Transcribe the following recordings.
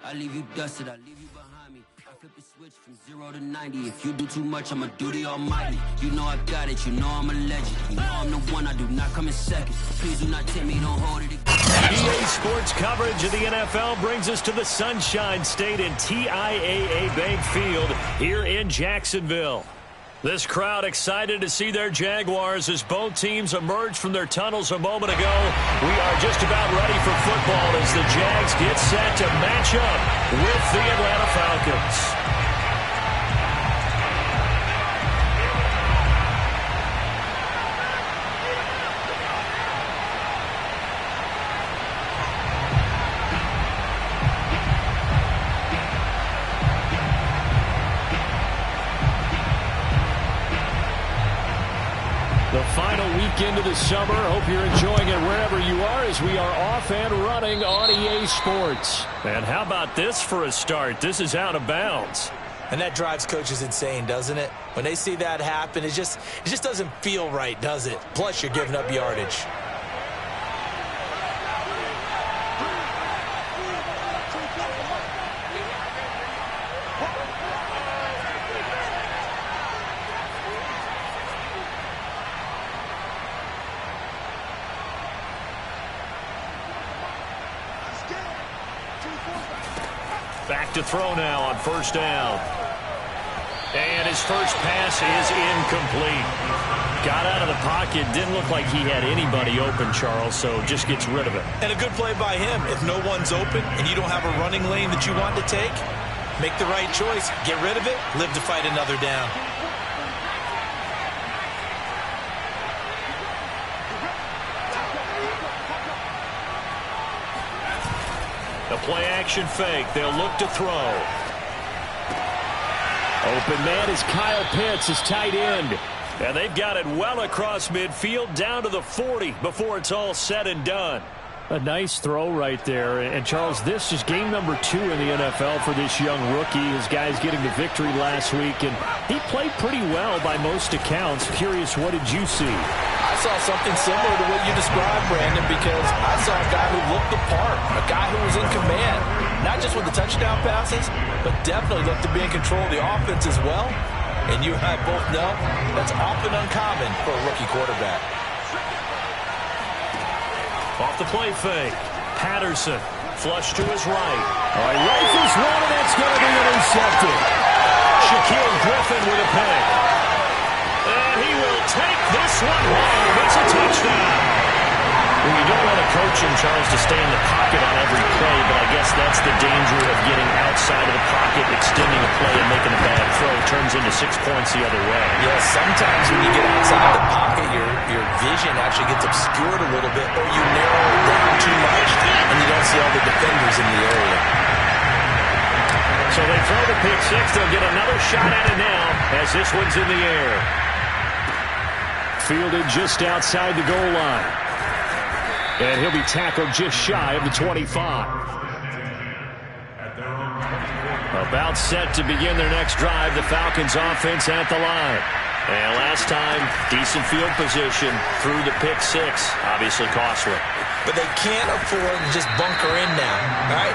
I leave you dusted, I leave you behind me. I flip the switch from 0 to 90. If you do too much, I'ma do the almighty. You know I got it, you know I'm a legend. You know I'm the one, I do not come in second. Please do not tell me, don't hold it again. EA Sports coverage of the NFL brings us to the Sunshine State in TIAA Bank Field here in Jacksonville. This crowd excited to see their Jaguars as both teams emerged from their tunnels a moment ago. We are just about ready for football as the Jags get set to match up with the Atlanta Falcons. Final weekend of the summer. Hope you're enjoying it wherever you are as we are off and running on EA Sports. And how about this for a start? This is out of bounds. And that drives coaches insane, doesn't it? When they see that happen, it just doesn't feel right, does it? Plus, you're giving up yardage. Back to throw now on first down. And his first pass is incomplete. Got out of the pocket. Didn't look like he had anybody open, Charles, so just gets rid of it. And a good play by him. If no one's open and you don't have a running lane that you want to take, make the right choice. Get rid of it. Live to fight another down. The play-action fake. They'll look to throw. Open man is Kyle Pitts, his tight end. And they've got it well across midfield down to the 40 before it's all said and done. A nice throw right there. And, Charles, this is game number 2 in the NFL for this young rookie. His guys getting the victory last week, and he played pretty well by most accounts. Curious, what did you see? I saw something similar to what you described, Brandon, because I saw a guy who looked the part, a guy who was in command, not just with the touchdown passes, but definitely looked to be in control of the offense as well. And you and I both know that's often uncommon for a rookie quarterback. Off the play fake. Patterson, flush to his right. All right, rifles one, and that's going to be intercepted. Shaquille Griffin with a pick. And he will take this one home. It's a touchdown. Well, you don't want to coach him, Charles, to stay in the pocket on every play, but I guess that's the danger of getting outside of the pocket, extending a play, and making a bad throw. Turns into 6 points the other way. Yeah, sometimes when you get outside the pocket, your vision actually gets obscured a little bit, or you narrow it down too much, and you don't see all the defenders in the area. So they throw the pick six. They'll get another shot at it now as this one's in the air. Fielded just outside the goal line. And he'll be tackled just shy of the 25. About set to begin their next drive. The Falcons offense at the line. And last time, decent field position through the pick six. Obviously costly. But they can't afford to just bunker in now. All right?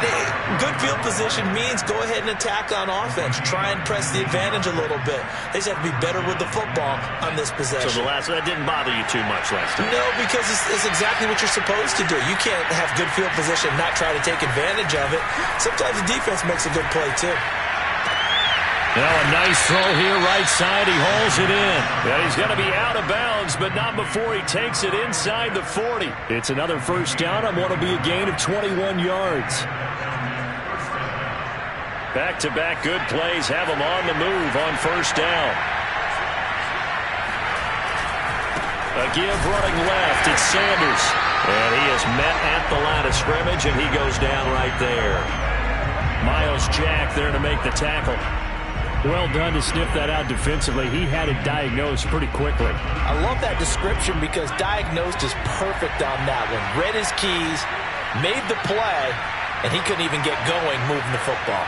Good field position means go ahead and attack on offense. Try and press the advantage a little bit. They just have to be better with the football on this possession. So that didn't bother you too much last time? No, because it's exactly what you're supposed to do. You can't have good field position and not try to take advantage of it. Sometimes the defense makes a good play, too. Now a nice throw here, right side. He hauls it in. And he's going to be out of bounds, but not before he takes it inside the 40. It's another first down on what will be a gain of 21 yards. Back-to-back good plays have him on the move on first down. A give running left. It's Sanders. And he is met at the line of scrimmage, and he goes down right there. Miles Jack there to make the tackle. Well done to sniff that out defensively. He had it diagnosed pretty quickly. I love that description because diagnosed is perfect on that one. Read his keys, made the play, and he couldn't even get going moving the football.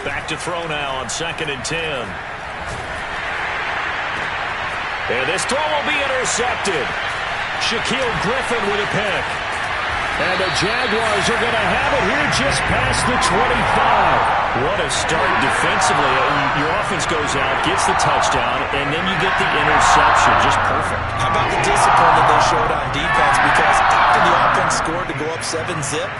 Back to throw now on 2nd and 10. And this throw will be intercepted. Shaquille Griffin with a pick. And the Jaguars are going to have it here just past the 25. What a start defensively. Your offense goes out, gets the touchdown, and then you get the interception. Just perfect. How about the discipline that they showed on defense? Because after the offense scored to go up 7-zip,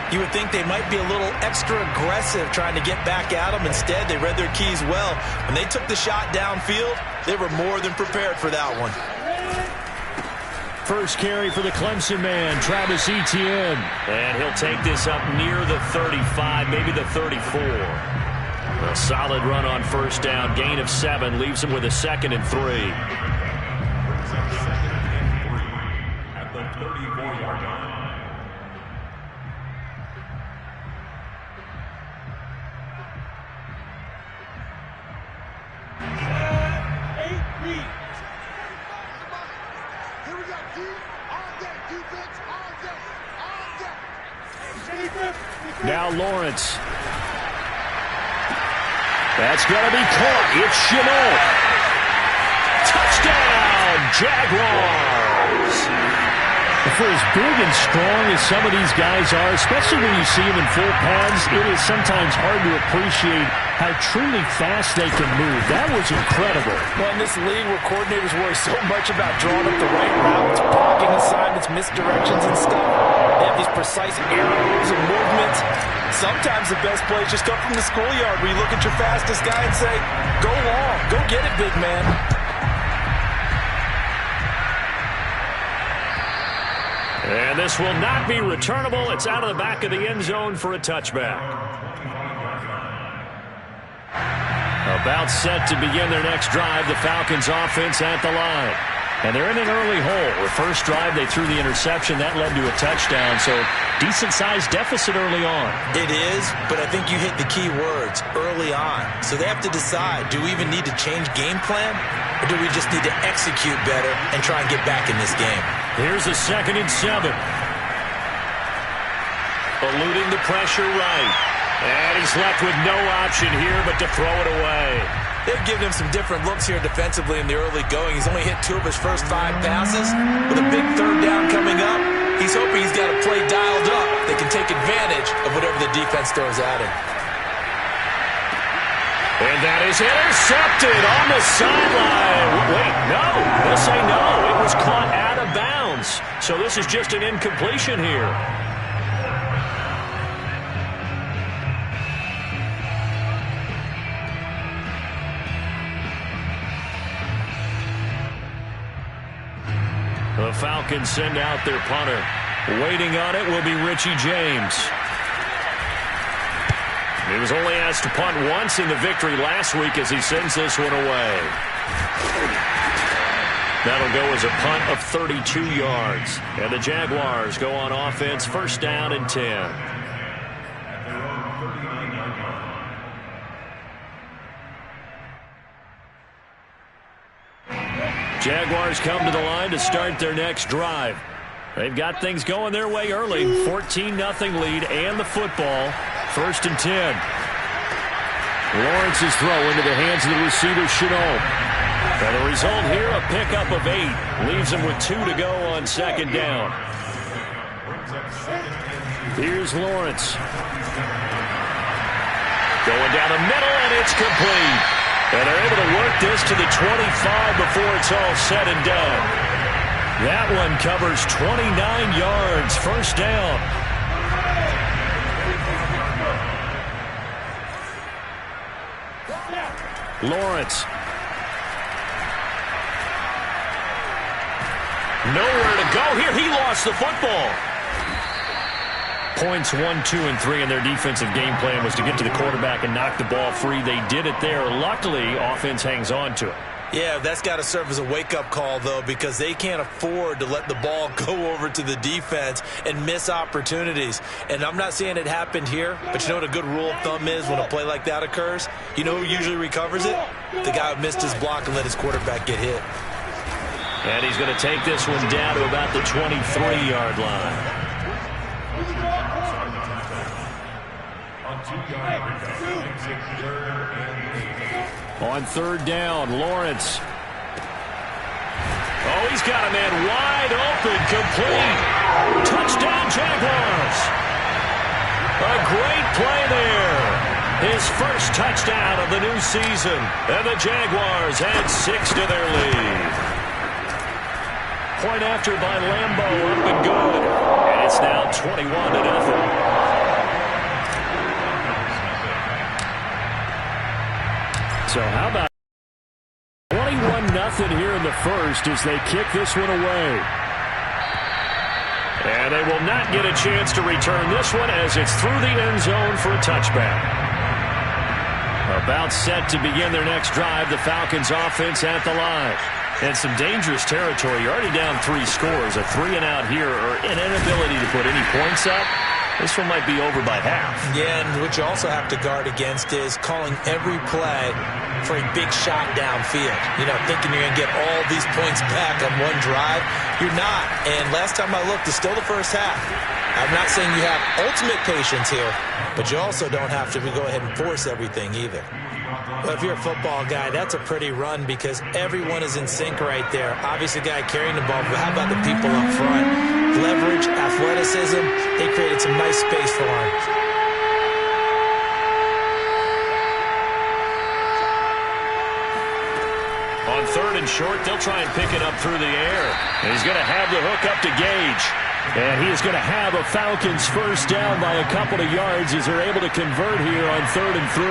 you would think they might be a little extra aggressive trying to get back at them. Instead, they read their keys well. When they took the shot downfield, they were more than prepared for that one. First carry for the Clemson man, Travis Etienne. And he'll take this up near the 35, maybe the 34. A solid run on first down, gain of 7, leaves him with a 2nd and 3. At the 34-yard line. Now Lawrence. That's going to be caught. It's Shenault. Touchdown, Jaguars. For as big and strong as some of these guys are, especially when you see them in full pads, it is sometimes hard to appreciate how truly fast they can move. That was incredible. Well, in this league where coordinators worry so much about drawing up the right routes, blocking assignments, misdirections and stuff, they have these precise arrows and movements. Sometimes the best plays just come from the schoolyard where you look at your fastest guy and say, go long, go get it, big man. And this will not be returnable. It's out of the back of the end zone for a touchback. About set to begin their next drive, the Falcons offense at the line. And they're in an early hole. The first drive, they threw the interception. That led to a touchdown, so decent-sized deficit early on. It is, but I think you hit the key words, early on. So they have to decide, do we even need to change game plan, or do we just need to execute better and try and get back in this game? Here's a 2nd and 7. Eluding the pressure right. And he's left with no option here but to throw it away. They've given him some different looks here defensively in the early going. He's only hit 2 of his first 5 passes. With a big 3rd down coming up, he's hoping he's got a play dialed up that can take advantage of whatever the defense throws at him. And that is intercepted on the sideline. Wait, no. They'll say no. It was caught out of bounds. So this is just an incompletion here. The Falcons send out their punter. Waiting on it will be Richie James. He was only asked to punt once in the victory last week as he sends this one away. That'll go as a punt of 32 yards. And the Jaguars go on offense, first down and 10. Jaguars come to the line to start their next drive. They've got things going their way early. 14-0 lead and the football. First and 10. Lawrence's throw into the hands of the receiver, Shenault. And the result here, a pickup of 8. Leaves him with 2 to go on 2nd down. Here's Lawrence. Going down the middle, and it's complete. And they're able to work this to the 25 before it's all said and done. That one covers 29 yards. First down. Lawrence. Nowhere to go here. He lost the football. Points 1, 2, and 3 in their defensive game plan was to get to the quarterback and knock the ball free. They did it there. Luckily, offense hangs on to it. Yeah, that's got to serve as a wake-up call, though, because they can't afford to let the ball go over to the defense and miss opportunities. And I'm not saying it happened here, but you know what a good rule of thumb is when a play like that occurs? You know who usually recovers it? The guy who missed his block and let his quarterback get hit. And he's going to take this one down to about the 23-yard line. On third down, Lawrence. Oh, he's got a man wide open, complete. Touchdown, Jaguars. A great play there. His first touchdown of the new season. And the Jaguars add 6 to their lead. Point after by Lambo, up and good. And it's now 21-0. So how about 21-0 here in the first as they kick this one away. And they will not get a chance to return this one as it's through the end zone for a touchback. About set to begin their next drive, the Falcons offense at the line. And some dangerous territory. You're already down 3 scores. A 3-and-out here or an inability to put any points up. This one might be over by half. Yeah, and what you also have to guard against is calling every play for a big shot downfield. You know, thinking you're going to get all these points back on one drive. You're not. And last time I looked, it's still the first half. I'm not saying you have ultimate patience here, but you also don't have to go ahead and force everything either. Well, if you're a football guy, that's a pretty run because everyone is in sync right there. Obviously, the guy carrying the ball, but how about the people up front? Leverage, athleticism, they created some nice space for him. On third and short, they'll try and pick it up through the air. And he's going to have the hook up to Gage. And he is going to have a Falcons first down by a couple of yards as they're able to convert here on 3rd and 3.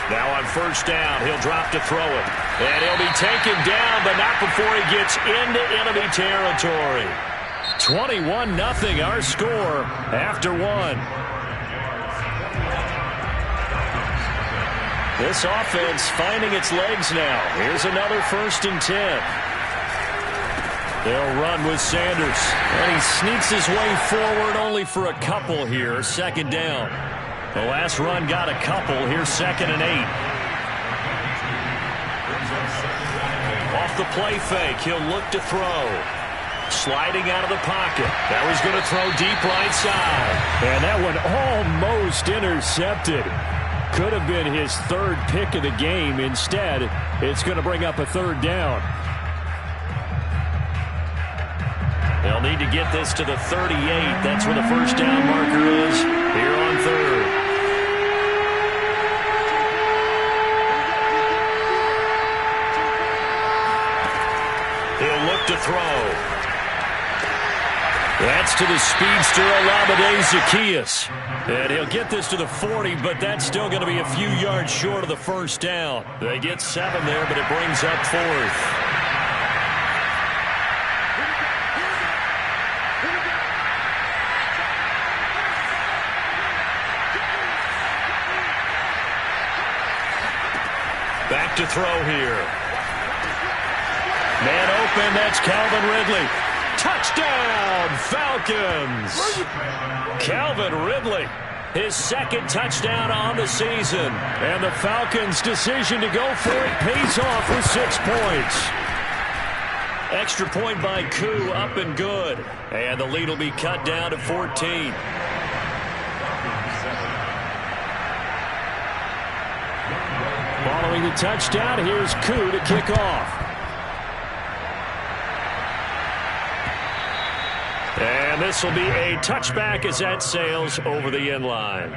Now on first down, he'll drop to throw it. And he'll be taken down, but not before he gets into enemy territory. 21-0 our score after 1. This offense finding its legs now. Here's another 1st and 10. They'll run with Sanders. And he sneaks his way forward only for a couple here. 2nd down. The last run got a couple. Here's 2nd and 8. Off the play fake. He'll look to throw. Sliding out of the pocket. Now he's going to throw deep right side. And that one almost intercepted. Could have been his 3rd pick of the game. Instead, it's going to bring up a 3rd down. They'll need to get this to the 38. That's where the first down marker is here on 3rd. He'll look to throw. That's to the speedster, Olamide Zaccheaus. And he'll get this to the 40, but that's still going to be a few yards short of the first down. They get 7 there, but it brings up 4th. Back to throw here. Man open, that's Calvin Ridley. Touchdown, Falcons! Calvin Ridley, his 2nd touchdown on the season. And the Falcons' decision to go for it pays off with 6 points. Extra point by Koo, up and good. And the lead will be cut down to 14. Following the touchdown, here's Koo to kick off. And this will be a touchback as that sails over the end line.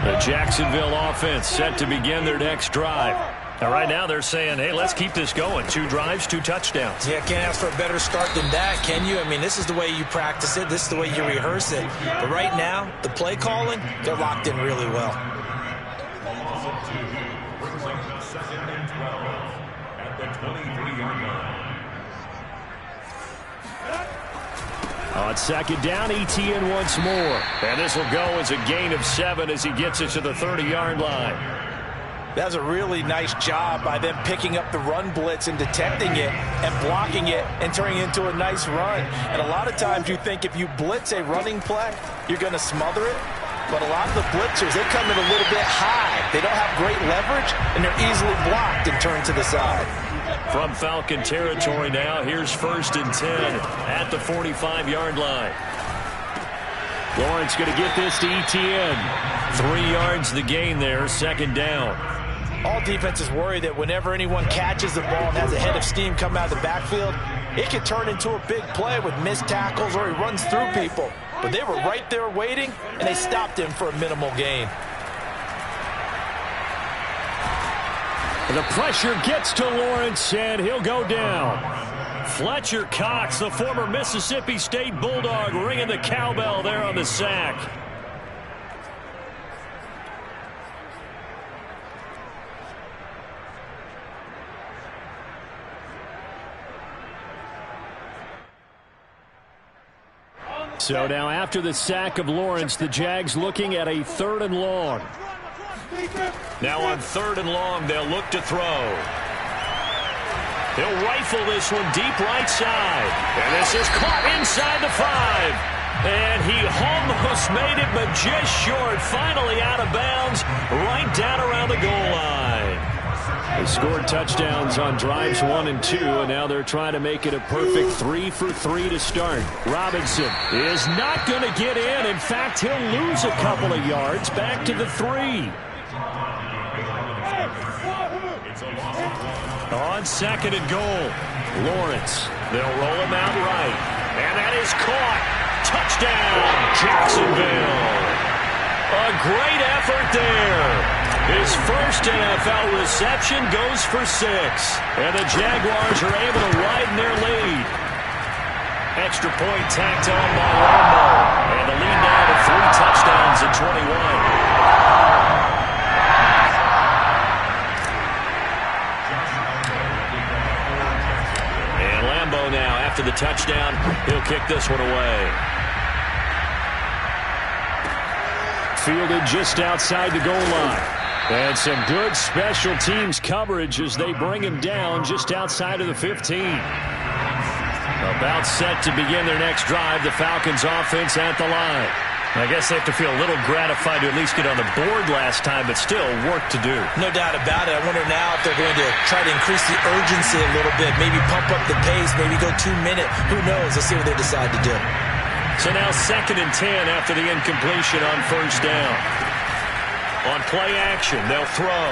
The Jacksonville offense set to begin their next drive. Now, right now they're saying, hey, let's keep this going. 2 drives, 2 touchdowns. Yeah, can't ask for a better start than that, can you? I mean, this is the way you practice it. This is the way you rehearse it. But right now, the play calling, they're locked in really well. On 2nd down, ETN once more. And this will go as a gain of 7 as he gets it to the 30-yard line. That's a really nice job by them picking up the run blitz and detecting it and blocking it and turning it into a nice run. And a lot of times you think if you blitz a running play, you're going to smother it. but a lot of the blitzers, they come in a little bit high. They don't have great leverage, and they're easily blocked and turned to the side. From Falcon territory now, here's 1st and 10 at the 45-yard line. Lawrence going to get this to Etienne. 3 yards the gain there, 2nd down. All defenses worry that whenever anyone catches the ball and has a head of steam come out of the backfield, it can turn into a big play with missed tackles or he runs through people. But they were right there waiting, and they stopped him for a minimal gain. The pressure gets to Lawrence, and he'll go down. Fletcher Cox, the former Mississippi State Bulldog, ringing the cowbell there on the sack. So now after the sack of Lawrence, the Jags looking at a 3rd and long. Now on 3rd and long, they'll look to throw. He'll rifle this one deep right side. And this is caught inside the 5. And he almost made it, but just short. Finally out of bounds, right down around the goal line. They scored touchdowns on drives 1 and 2, and now they're trying to make it a perfect 3 for 3 to start. Robinson is not going to get in. In fact, he'll lose a couple of yards back to the 3. On 2nd and goal, Lawrence. They'll roll him out right. And that is caught. Touchdown, Jacksonville. A great effort there. His first NFL reception goes for 6. And the Jaguars are able to widen their lead. Extra point tacked on by Lambo. And the lead now to 3 touchdowns at 21. Now after the touchdown, he'll kick this one away. Fielded just outside the goal line. And some good special teams coverage as they bring him down just outside of the 15. About set to begin their next drive, the Falcons offense at the line. I guess they have to feel a little gratified to at least get on the board last time, but still work to do. No doubt about it. I wonder now if they're going to try to increase the urgency a little bit, maybe pump up the pace, maybe go 2-minute. Who knows? Let's see what they decide to do. So now 2nd and 10 after the incompletion on 1st down. On play action, they'll throw.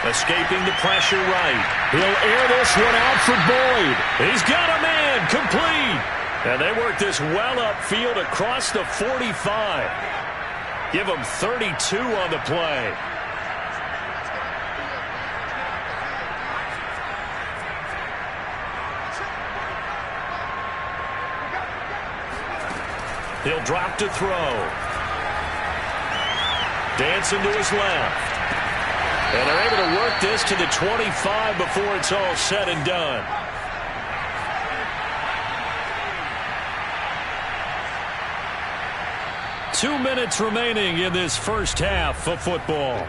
Escaping the pressure right. He'll air this one out for Boyd. He's got a man, complete. And they work this well upfield across the 45. Give them 32 on the play. He'll drop to throw. Dancing to his left. And they're able to work this to the 25 before it's all said and done. Two minutes remaining in this first half of football.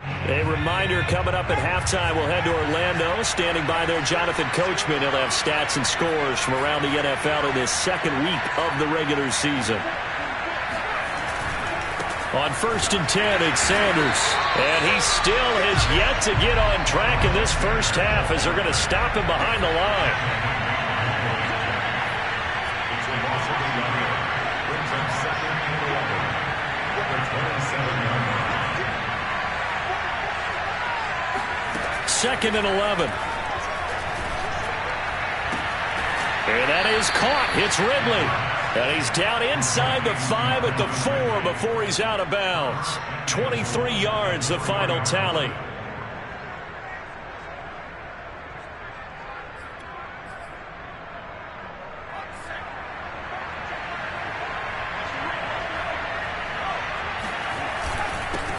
A reminder coming up at halftime, we'll head to Orlando. Standing by there, Jonathan Coachman. He'll have stats and scores from around the NFL in this 2nd week of the regular season. On 1st and 10, it's Sanders. And he still has yet to get on track in this first half as they're going to stop him behind the line. Second and 11. And that is caught. It's Ridley. And he's down inside the 5 at the 4 before he's out of bounds. 23 yards, the final tally.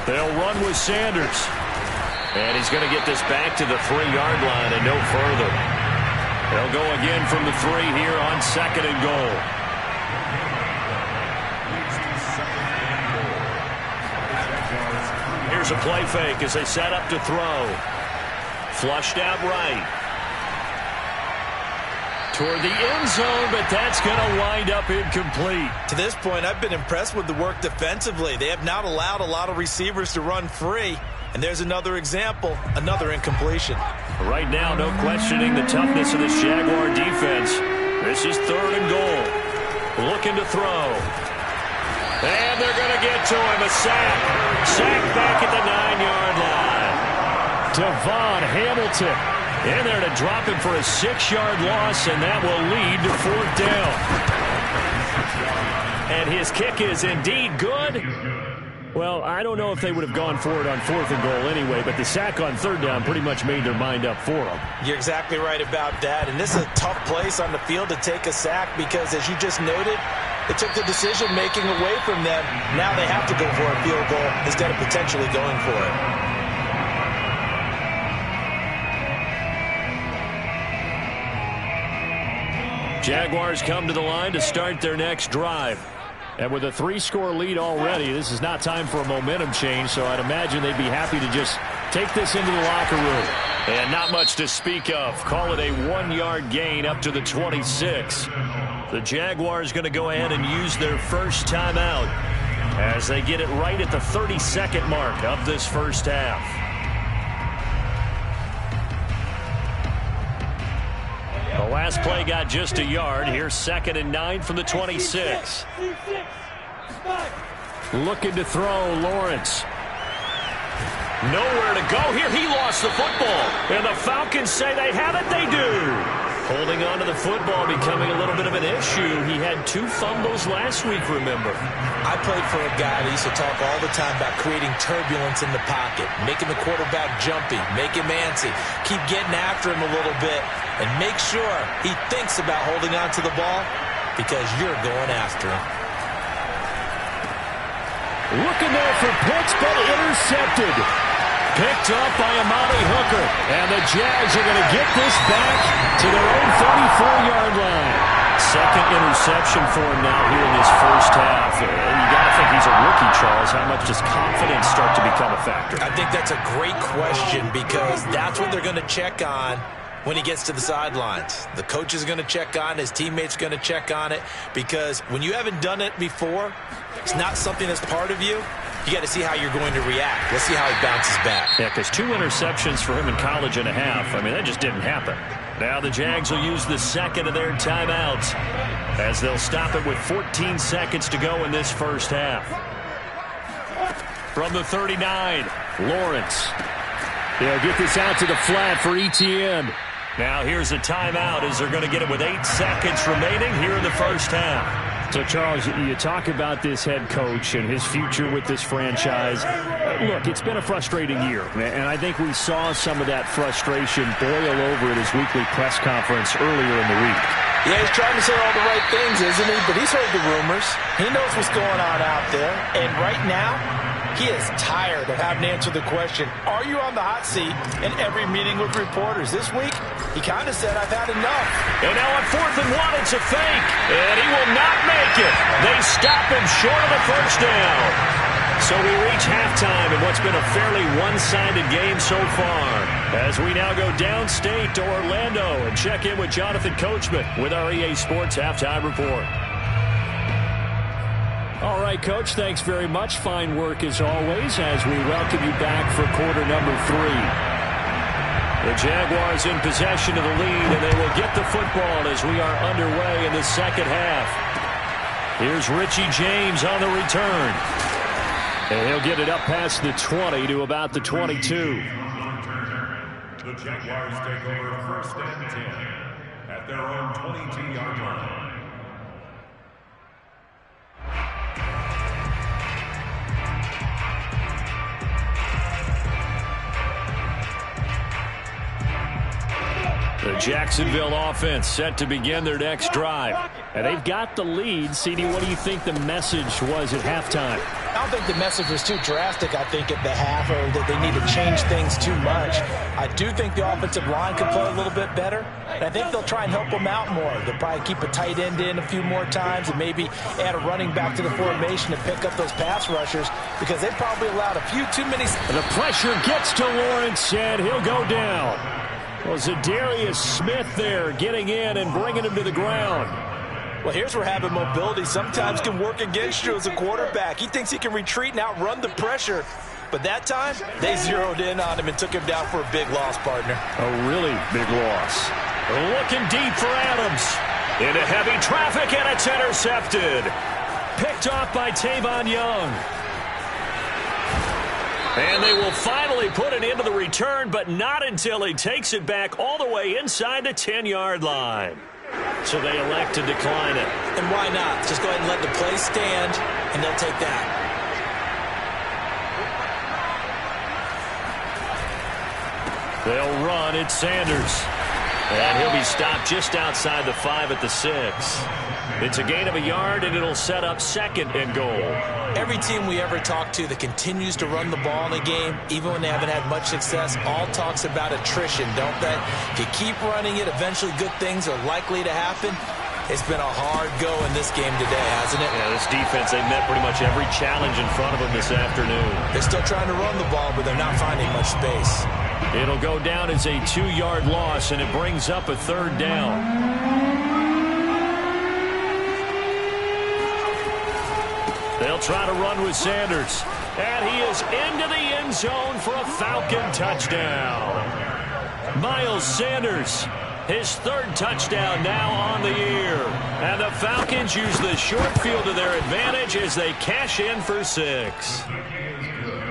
They'll run with Sanders. And he's going to get this back to the 3-yard line and no further. They'll go again from the 3 here on 2nd and goal. Here's a play fake as they set up to throw. Flushed out right. toward the end zone, but that's going to wind up incomplete. To this point, I've been impressed with the work defensively. They have not allowed a lot of receivers to run free. And there's another example, another incompletion. Right now, no questioning the toughness of this Jaguar defense. This is 3rd and goal. Looking to throw. And they're going to get to him. A sack. Sack back at the 9-yard line. Devon Hamilton in there to drop him for a 6-yard loss, and that will lead to 4th down. And his kick is indeed good. Well, I don't know if they would have gone for it on 4th and goal anyway, but the sack on 3rd down pretty much made their mind up for them. You're exactly right about that, and this is a tough place on the field to take a sack because, as you just noted, it took the decision-making away from them. Now they have to go for a field goal instead of potentially going for it. Jaguars come to the line to start their next drive. And with a 3-score lead already, this is not time for a momentum change, so I'd imagine they'd be happy to just take this into the locker room. And not much to speak of. Call it a 1-yard gain up to the 26. The Jaguars going to go ahead and use their first timeout as they get it right at the 32nd mark of this first half. The last play got just a yard. Here's 2nd and 9 from the 26. Looking to throw, Lawrence. Nowhere to go here. He lost the football. And the Falcons say they have it. They do. Holding on to the football becoming a little bit of an issue. He had 2 fumbles last week, remember. I played for a guy that used to talk all the time about creating turbulence in the pocket, making the quarterback jumpy, make him antsy, keep getting after him a little bit, and make sure he thinks about holding on to the ball because you're going after him. Looking there for Pitts, but intercepted. Picked up by Amari Hooker. And the Jags are going to get this back to their own 34-yard line. 2nd interception for him now here in this first half. And you got to think he's a rookie, Charles. How much does confidence start to become a factor? I think that's a great question because that's what they're going to check on when he gets to the sidelines. The coach is going to check on, his teammates are going to check on it, because when you haven't done it before, it's not something that's part of you. You got to see how you're going to react. Let's see how he bounces back. Yeah, because 2 interceptions for him in college and a half. I mean, that just didn't happen. Now the Jags will use the 2nd of their timeouts as they'll stop it with 14 seconds to go in this first half. From the 39, Lawrence. They'll get this out to the flat for ETN. Now here's a timeout as they're going to get it with 8 seconds remaining here in the first half. So, Charles, you talk about this head coach and his future with this franchise. Look, it's been a frustrating year, and I think we saw some of that frustration boil over at his weekly press conference earlier in the week. Yeah, he's trying to say all the right things, isn't he? But he's heard the rumors. He knows what's going on out there. And right now, he is tired of having to answer the question, are you on the hot seat in every meeting with reporters? This week, he kind of said, I've had enough. And now on 4th and 1, it's a fake. And he will not make it. They stop him short of the first down. So we reach halftime in what's been a fairly one-sided game so far, as we now go downstate to Orlando and check in with Jonathan Coachman with our EA Sports Halftime Report. All right, Coach, thanks very much. Fine work as always as we welcome you back for quarter number 3. The Jaguars in possession of the lead, and they will get the football as we are underway in the second half. Here's Richie James on the return. And he'll get it up past the 20 to about the 22. The Jaguars take over 1st and 10 at their own 22-yard line. The Jacksonville offense set to begin their next drive. And they've got the lead. CD, what do you think the message was at halftime? I don't think the message was too drastic, I think, at the half, or that they need to change things too much. I do think the offensive line can play a little bit better, and I think they'll try and help them out more. They'll probably keep a tight end in a few more times and maybe add a running back to the formation to pick up those pass rushers, because they probably allowed a few too many. The pressure gets to Lawrence, and he'll go down. Well, Zadarius Smith there getting in and bringing him to the ground. Well, here's where having mobility sometimes can work against you as a quarterback. He thinks he can retreat and outrun the pressure. But that time, they zeroed in on him and took him down for a big loss, partner. A really big loss. Looking deep for Adams. Into heavy traffic, and it's intercepted. Picked off by Tavon Young. And they will finally put it into the return, but not until he takes it back all the way inside the 10-yard line. So they elect to decline it. And why not? Just go ahead and let the play stand, and they'll take that. They'll run. It's Sanders. And he'll be stopped just outside the 5 at the 6. It's a gain of a yard, and it'll set up 2nd and goal. Every team we ever talk to that continues to run the ball in a game, even when they haven't had much success, all talks about attrition, don't they? If you keep running it, eventually good things are likely to happen. It's been a hard go in this game today, hasn't it? Yeah, this defense, they met pretty much every challenge in front of them this afternoon. They're still trying to run the ball, but they're not finding much space. It'll go down as a 2-yard loss, and it brings up a 3rd down. They'll try to run with Sanders. And he is into the end zone for a Falcon touchdown. Miles Sanders, his 3rd touchdown now on the year. And the Falcons use the short field to their advantage as they cash in for 6.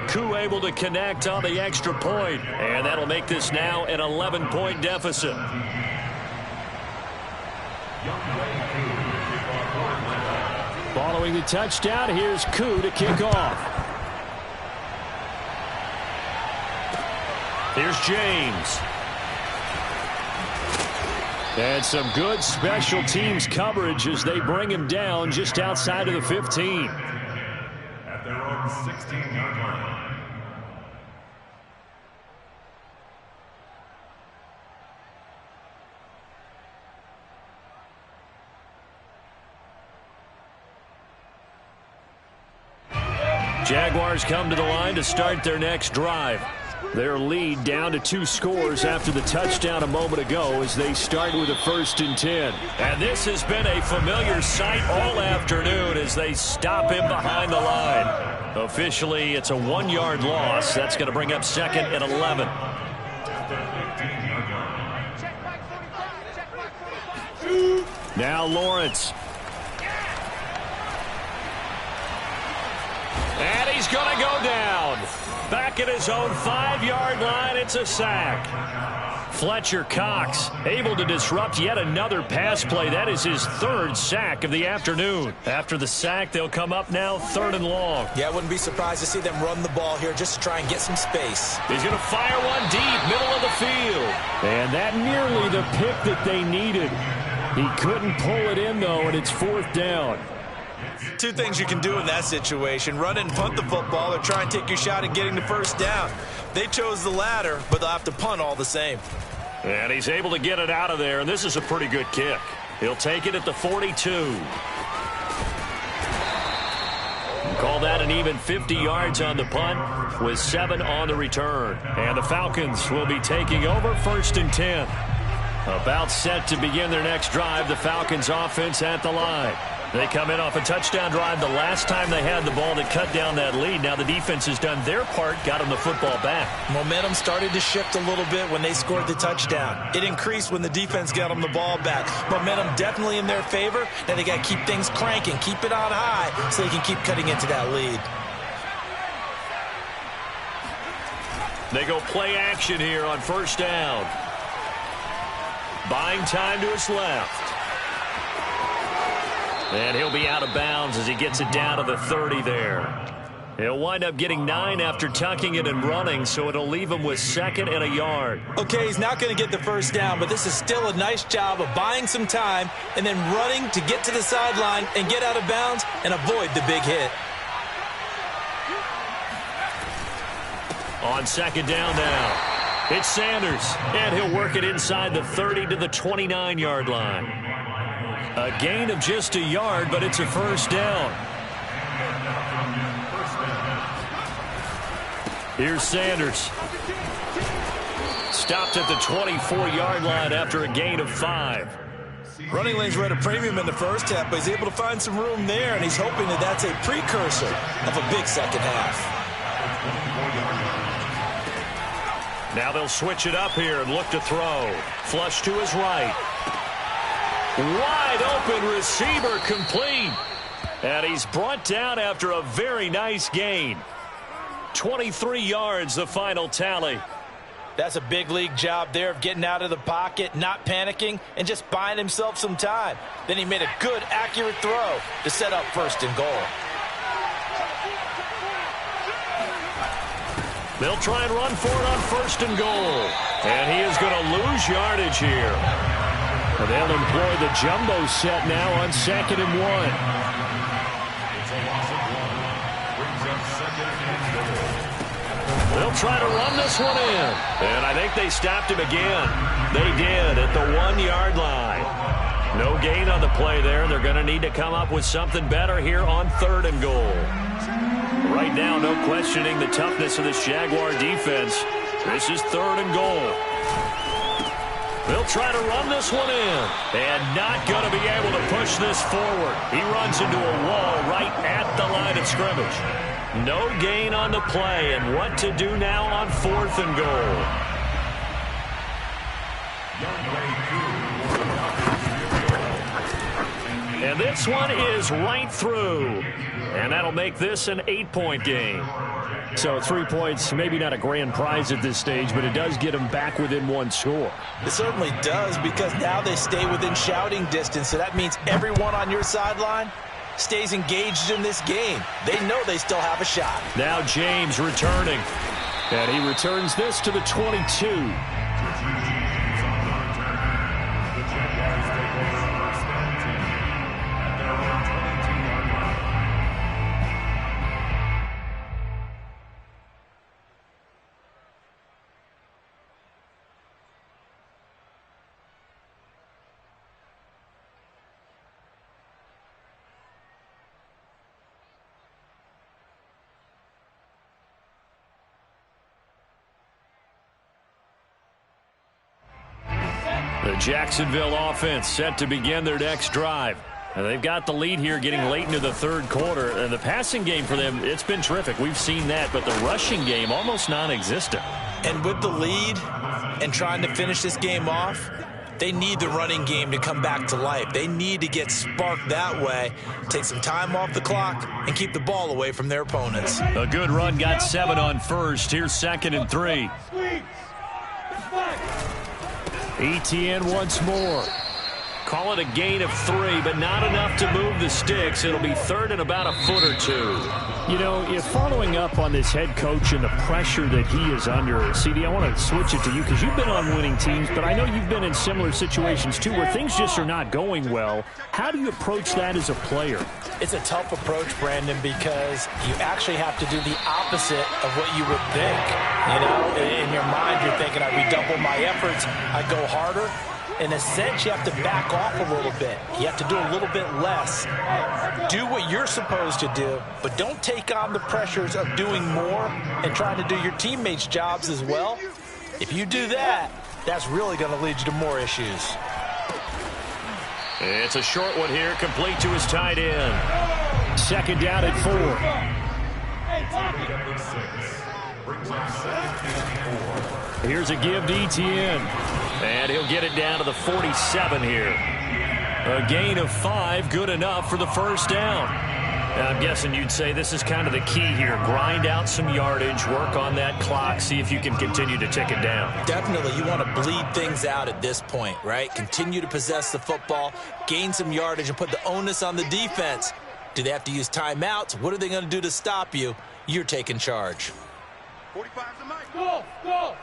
Koo able to connect on the extra point. And that'll make this now an 11-point deficit. Following the touchdown, here's Koo to kick off. Here's James. And some good special teams coverage as they bring him down just outside of the 15. At their own 16-yard line. Jaguars come to the line to start their next drive. Their lead down to 2 scores after the touchdown a moment ago as they start with a 1st and 10. And this has been a familiar sight all afternoon as they stop him behind the line. Officially, it's a 1-yard loss. That's going to bring up 2nd and 11. Now Lawrence. And he's going to go down. Back at his own 5-yard line, it's a sack. Fletcher Cox able to disrupt yet another pass play. That is his 3rd sack of the afternoon. After the sack, they'll come up now 3rd and long. Yeah, I wouldn't be surprised to see them run the ball here just to try and get some space. He's going to fire one deep, middle of the field. And that nearly the pick that they needed. He couldn't pull it in, though, and it's 4th down. 2 things you can do in that situation: run and punt the football, or try and take your shot at getting the 1st down. They chose the latter, but they'll have to punt all the same. And he's able to get it out of there, and this is a pretty good kick. He'll take it at the 42. Call that an even 50 yards on the punt with 7 on the return. And the Falcons will be taking over 1st and 10. About set to begin their next drive, the Falcons offense at the line. They come in off a touchdown drive the last time they had the ball that cut down that lead. Now the defense has done their part, got them the football back. Momentum started to shift a little bit when they scored the touchdown. It increased when the defense got them the ball back. Momentum definitely in their favor. Now they got to keep things cranking, keep it on high so they can keep cutting into that lead. They go play action here on 1st down. Buying time to his left. And he'll be out of bounds as he gets it down to the 30 there. He'll wind up getting 9 after tucking it and running, so it'll leave him with 2nd and a yard. Okay, he's not going to get the 1st down, but this is still a nice job of buying some time and then running to get to the sideline and get out of bounds and avoid the big hit. On 2nd down now, it's Sanders, and he'll work it inside the 30 to the 29-yard line. A gain of just a yard, but it's a 1st down. Here's Sanders. Stopped at the 24-yard line after a gain of 5. Running lanes were at a premium in the first half, but he's able to find some room there, and he's hoping that that's a precursor of a big second half. Now they'll switch it up here and look to throw. Flush to his right. Wide open receiver complete. And he's brought down after a very nice gain. 23 yards, the final tally. That's a big league job there of getting out of the pocket, not panicking, and just buying himself some time. Then he made a good, accurate throw to set up 1st and goal. They'll try and run for it on 1st and goal. And he is going to lose yardage here. And they'll employ the jumbo set now on 2nd and 1. They'll try to run this one in. And I think they stopped him again. They did at the 1-yard line. No gain on the play there. They're going to need to come up with something better here on 3rd and goal. Right now, no questioning the toughness of this Jaguar defense. This is 3rd and goal. They'll try to run this one in. And not going to be able to push this forward. He runs into a wall right at the line of scrimmage. No gain on the play, and what to do now on 4th and goal. And this one is right through. And that'll make this an 8-point game. So 3 points, maybe not a grand prize at this stage, but it does get them back within 1 score. It certainly does, because now they stay within shouting distance, so that means everyone on your sideline stays engaged in this game. They know they still have a shot. Now James returning. And he returns this to the 22. The Jacksonville offense set to begin their next drive. And they've got the lead here getting late into the 3rd quarter. And the passing game for them, it's been terrific. We've seen that. But the rushing game, almost non-existent. And with the lead and trying to finish this game off, they need the running game to come back to life. They need to get sparked that way, take some time off the clock, and keep the ball away from their opponents. A good run got 7 on 1st. Here's 2nd and 3. ETN once more. Call it a gain of 3, but not enough to move the sticks. It'll be 3rd and about a foot or 2. You know, if following up on this head coach and the pressure that he is under, CD, I want to switch it to you because you've been on winning teams, but I know you've been in similar situations too where things just are not going well. How do you approach that as a player? It's a tough approach, Brandon, because you actually have to do the opposite of what you would think. You know, in your mind, you're thinking, I redouble my efforts, I go harder. In a sense, you have to back off a little bit. You have to do a little bit less. Do what you're supposed to do, but don't take on the pressures of doing more and trying to do your teammates' jobs as well. If you do that, that's really going to lead you to more issues. It's a short one here, complete to his tight end. 2nd down at 4. Here's a give to ETN. And he'll get it down to the 47 here. A gain of 5, good enough for the 1st down. I'm guessing you'd say this is kind of the key here. Grind out some yardage, work on that clock, see if you can continue to tick it down. Definitely. You want to bleed things out at this point, right? Continue to possess the football, gain some yardage, and put the onus on the defense. Do they have to use timeouts? What are they going to do to stop you? You're taking charge. 45 to Mike. Go, go.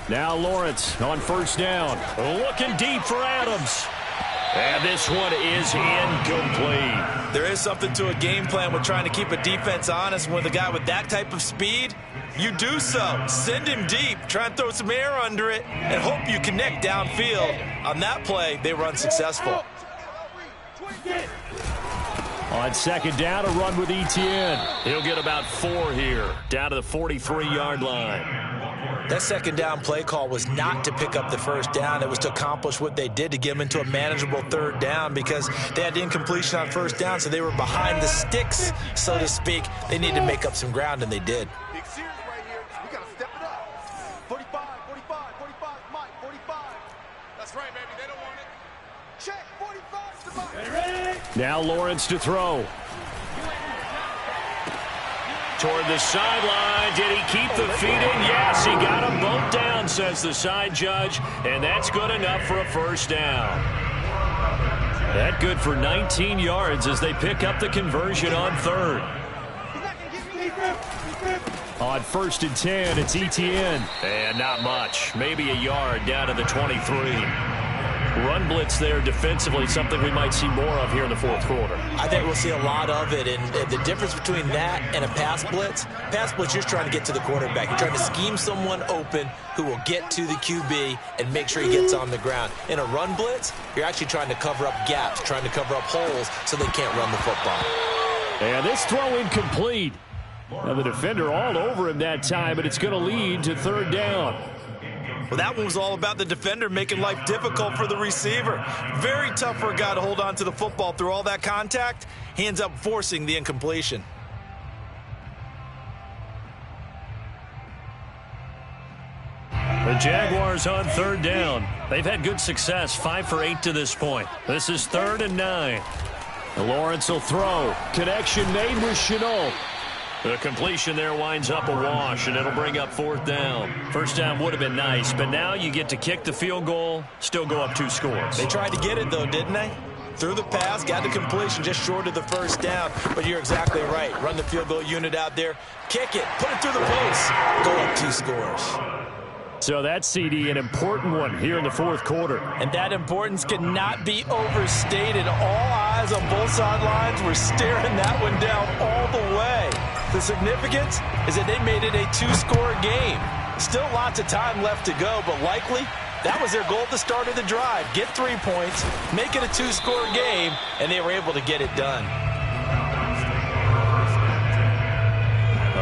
Now Lawrence on 1st down. Looking deep for Adams. And this one is incomplete. There is something to a game plan with trying to keep a defense honest. With a guy with that type of speed, you do so. Send him deep. Try and throw some air under it and hope you connect downfield. On that play, they were unsuccessful. On second down, a run with Etienne. He'll get about 4 here, down to the 43-yard line. That second down play call was not to pick up the first down. It was to accomplish what they did, to get them into a manageable third down, because they had incompletion on first down, so they were behind the sticks, so to speak. They needed to make up some ground, and they did. Big series right here. We got to step it up. 45, 45, 45, Mike, 45. That's right, baby. They don't want it. Check, 45 to Mike. Ready? Now Lawrence to throw. Toward the sideline. Did he keep the feet in? Yes, he got them both down, says the side judge, and that's good enough for a first down. That good for 19 yards as they pick up the conversion on third. On 1st and 10, it's Etienne. And not much. Maybe a yard down to the 23. Run blitz there defensively, something we might see more of here in the fourth quarter. I think we'll see a lot of it, and the difference between that and a pass blitz, you're trying to get to the quarterback. You're trying to scheme someone open who will get to the QB and make sure he gets on the ground. In a run blitz, you're actually trying to cover up gaps, trying to cover up holes so they can't run the football. And this throw incomplete. Now the defender all over him that time, but it's going to lead to third down. Well, that one was all about the defender making life difficult for the receiver. Very tough for a guy to hold on to the football through all that contact. He ends up forcing the incompletion. The Jaguars on third down. They've had good success, 5 for 8 to this point. This is 3rd and 9. Lawrence will throw. Connection made with Chenault. The completion there winds up a wash, and it'll bring up 4th down. First down would have been nice, but now you get to kick the field goal, still go up 2 scores. They tried to get it, though, didn't they? Threw the pass, got the completion just short of the first down. But you're exactly right. Run the field goal unit out there, kick it, put it through the post, go up 2 scores. So that's, CD, an important one here in the fourth quarter. And that importance cannot be overstated. All eyes on both sidelines were staring that one down all the way. The significance is that they made it a 2-score game. Still lots of time left to go, but likely that was their goal at the start of the drive. Get 3 points, make it a 2-score game, and they were able to get it done.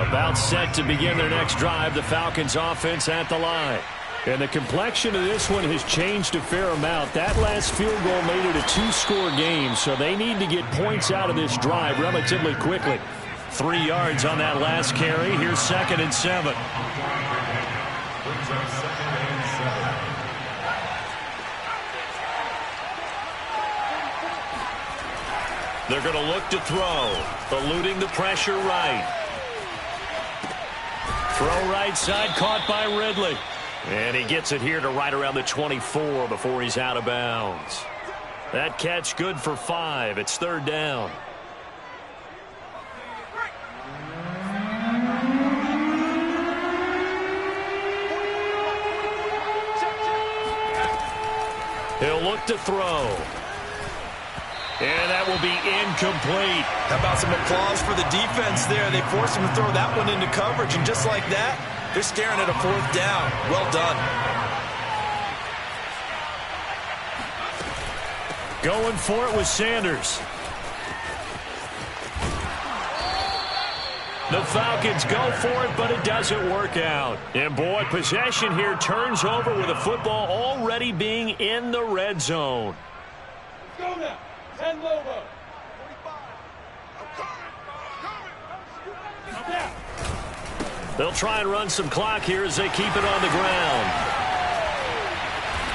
About set to begin their next drive, the Falcons offense at the line. And the complexion of this one has changed a fair amount. That last field goal made it a 2-score game, so they need to get points out of this drive relatively quickly. 3 yards on that last carry. Here's 2nd and 7. They're going to look to throw. Eluding the pressure right. Throw right side, caught by Ridley. And he gets it here to right around the 24 before he's out of bounds. That catch good for 5. It's 3rd down. He'll look to throw. And that will be incomplete. How about some applause for the defense there? They forced him to throw that one into coverage, and just like that, they're staring at a 4th down. Well done. Going for it with Sanders. The Falcons go for it, but it doesn't work out. And, boy, possession here turns over with the football already being in the red zone. Let's go now. 10 Lobo. 45. They'll try and run some clock here as they keep it on the ground.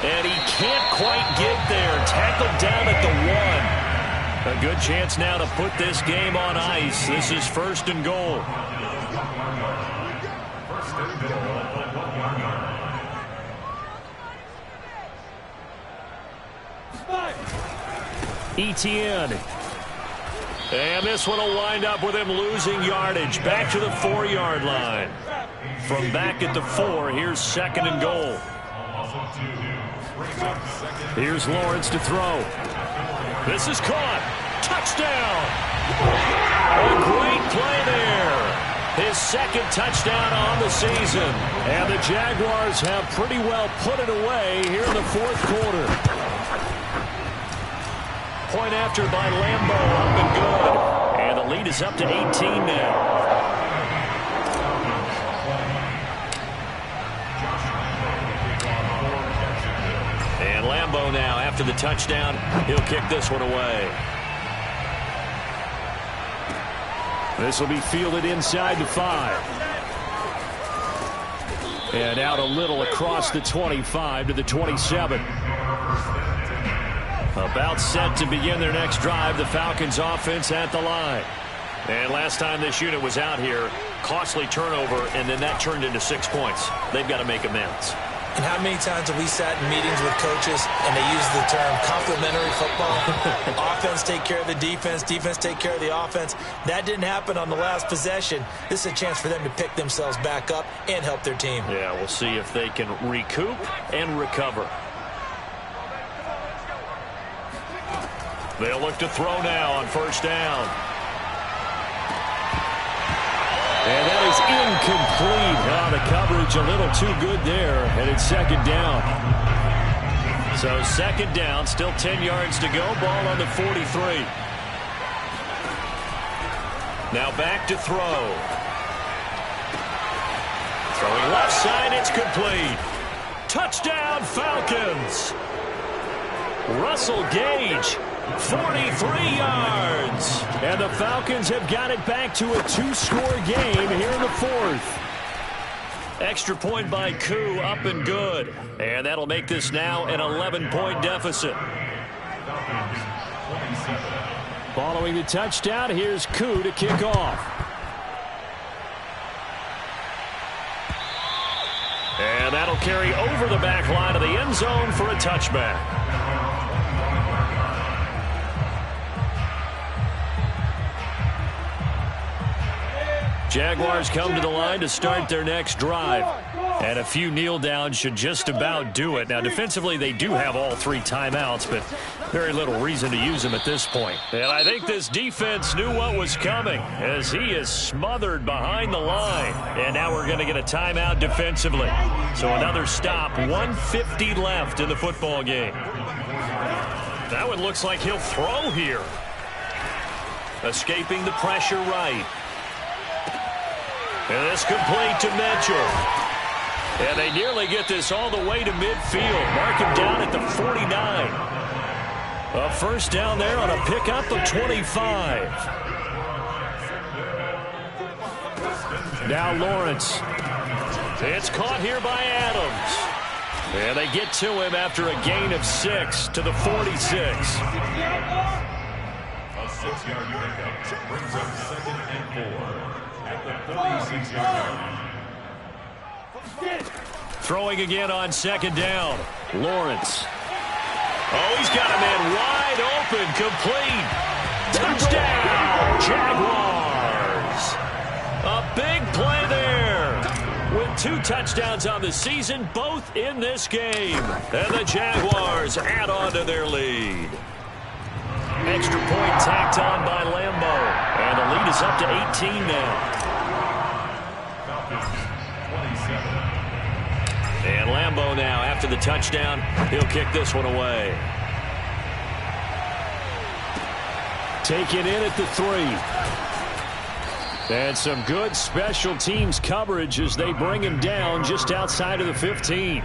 And he can't quite get there. Tackled down at the 1. A good chance now to put this game on ice. This is 1st and goal. Etienne. And this one will wind up with him losing yardage. Back to the 4-yard line. From back at the 4, here's 2nd and goal. Here's Lawrence to throw. This is caught. Touchdown. A great play there. His 2nd touchdown on the season. And the Jaguars have pretty well put it away here in the fourth quarter. point after by Lambo, up and good. And the lead is up to 18 now. And Lambo now, after the touchdown, he'll kick this one away. This will be fielded inside the 5. And out a little across the 25 to the 27. About set to begin their next drive, the Falcons offense at the line. And last time this unit was out here, costly turnover, and then that turned into 6 points. They've got to make amends. And how many times have we sat in meetings with coaches and they use the term complementary football? Offense take care of the defense, defense take care of the offense. That didn't happen on the last possession. This is a chance for them to pick themselves back up and help their team. Yeah, we'll see if they can recoup and recover. They'll look to throw now on first down. And that is incomplete. Oh, the coverage a little too good there, and it's second down. So second down, still 10 yards to go. Ball on the 43. Now back to throw. Throwing left side, it's complete. Touchdown, Falcons. Russell Gage. 43 yards. And the Falcons have got it back to a 2-score game here in the 4th. Extra point by Koo, up and good. And that'll make this now an 11-point deficit. Following the touchdown, here's Koo to kick off. And that'll carry over the back line of the end zone for a touchback. Jaguars come to the line to start their next drive. And a few kneel downs should just about do it. Now, defensively, they do have all 3 timeouts, but very little reason to use them at this point. And I think this defense knew what was coming as he is smothered behind the line. And now we're going to get a timeout defensively. So another stop, 1:50 left in the football game. That one looks like he'll throw here. Escaping the pressure right. And this complete to Mitchell. And they nearly get this all the way to midfield. Mark him down at the 49. A first down there on a pickup of 25. Now Lawrence. It's caught here by Adams. And they get to him after a gain of 6 to the 46. A 6-yard pickup brings up 2nd and 4. At the 46-yard line. Throwing again on second down. Lawrence. Oh, he's got a man wide open, complete. Touchdown, Jaguars. A big play there. With 2 touchdowns on the season, both in this game. And the Jaguars add on to their lead. Extra point tacked on by Lambo. And the lead is up to 18 now. Falcons, 27. And Lambo now, after the touchdown, he'll kick this one away. Taken in at the 3. And some good special teams coverage as they bring him down just outside of the 15.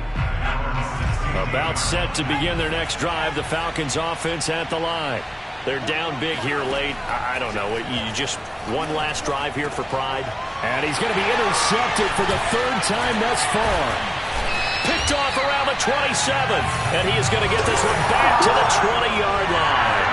About set to begin their next drive, the Falcons offense at the line. They're down big here late. I don't know. You just one last drive here for pride. And he's going to be intercepted for the 3rd time thus far. Picked off around the 27. And he is going to get this one back to the 20-yard line.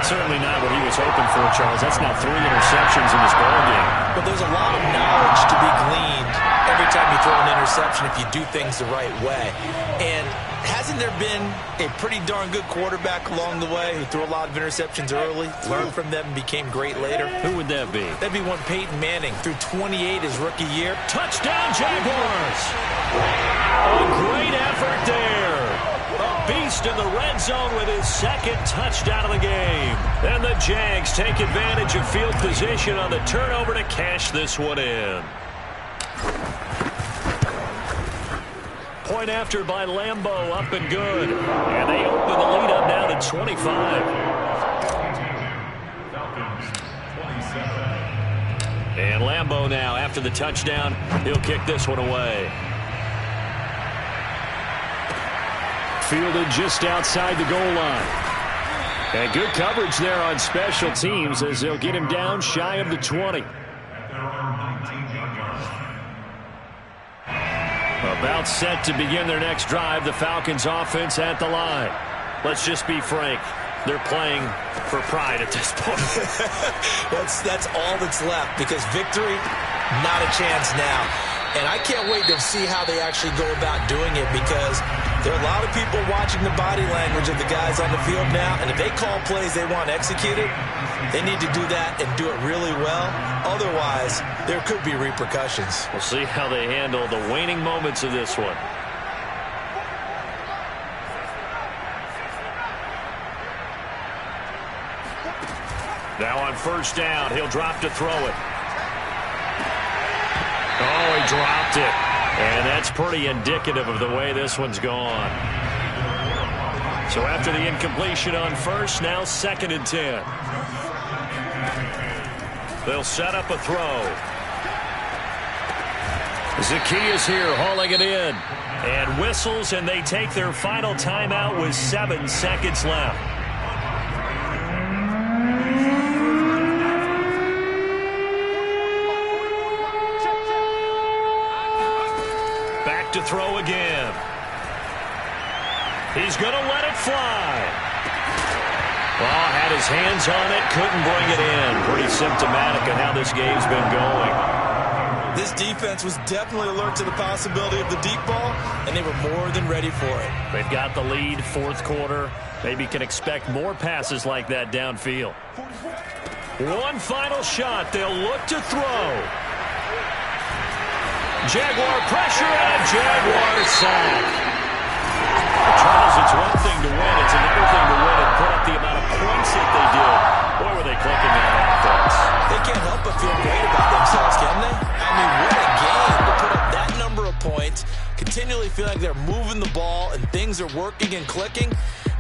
Certainly not what he was hoping for, Charles. That's now 3 interceptions in this ballgame. But there's a lot of knowledge to be gleaned every time you throw an interception if you do things the right way. And hasn't there been a pretty darn good quarterback along the way who threw a lot of interceptions early, learned from them, and became great later? Who would that be? That'd be one Peyton Manning, threw 28 his rookie year. Touchdown, Jaguars! A great effort there. A beast in the red zone with his 2nd touchdown of the game. And the Jags take advantage of field position on the turnover to cash this one in. point after by Lambeau, up and good. And they open the lead up now to 25. Falcons, 27. And Lambeau now, after the touchdown, he'll kick this one away. Fielded just outside the goal line. And good coverage there on special teams as they'll get him down shy of the 20. About set to begin their next drive, the Falcons offense at the line. Let's just be frank. They're playing for pride at this point. That's all that's left, because victory, not a chance now. And I can't wait to see how they actually go about doing it, because there are a lot of people watching the body language of the guys on the field now, and if they call plays they want executed, they need to do that and do it really well. Otherwise, there could be repercussions. We'll see how they handle the waning moments of this one. Now on first down, he'll drop to throw it. Oh, he dropped it. And that's pretty indicative of the way this one's gone. So after the incompletion on first, now 2nd and 10. They'll set up a throw. Zacchaeus here hauling it in. And whistles, and they take their final timeout with 7 seconds left. Back to throw again. He's going to let it fly. Oh, had his hands on it, couldn't bring it in. Pretty symptomatic of how this game's been going. This defense was definitely alert to the possibility of the deep ball, and they were more than ready for it. They've got the lead, 4th quarter. Maybe can expect more passes like that downfield. One final shot. They'll look to throw. Jaguar pressure and a Jaguar sack. Charles, it's one thing to win. It's another thing to win and put up the amount of points that they did. Boy, were they clicking on offense. They can't help but feel great about themselves, can they? I mean, what a game to put up that number of points, continually feeling like they're moving the ball and things are working and clicking.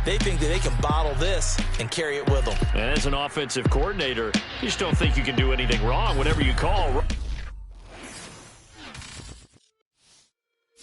They think that they can bottle this and carry it with them. And as an offensive coordinator, you just don't think you can do anything wrong. Whatever you call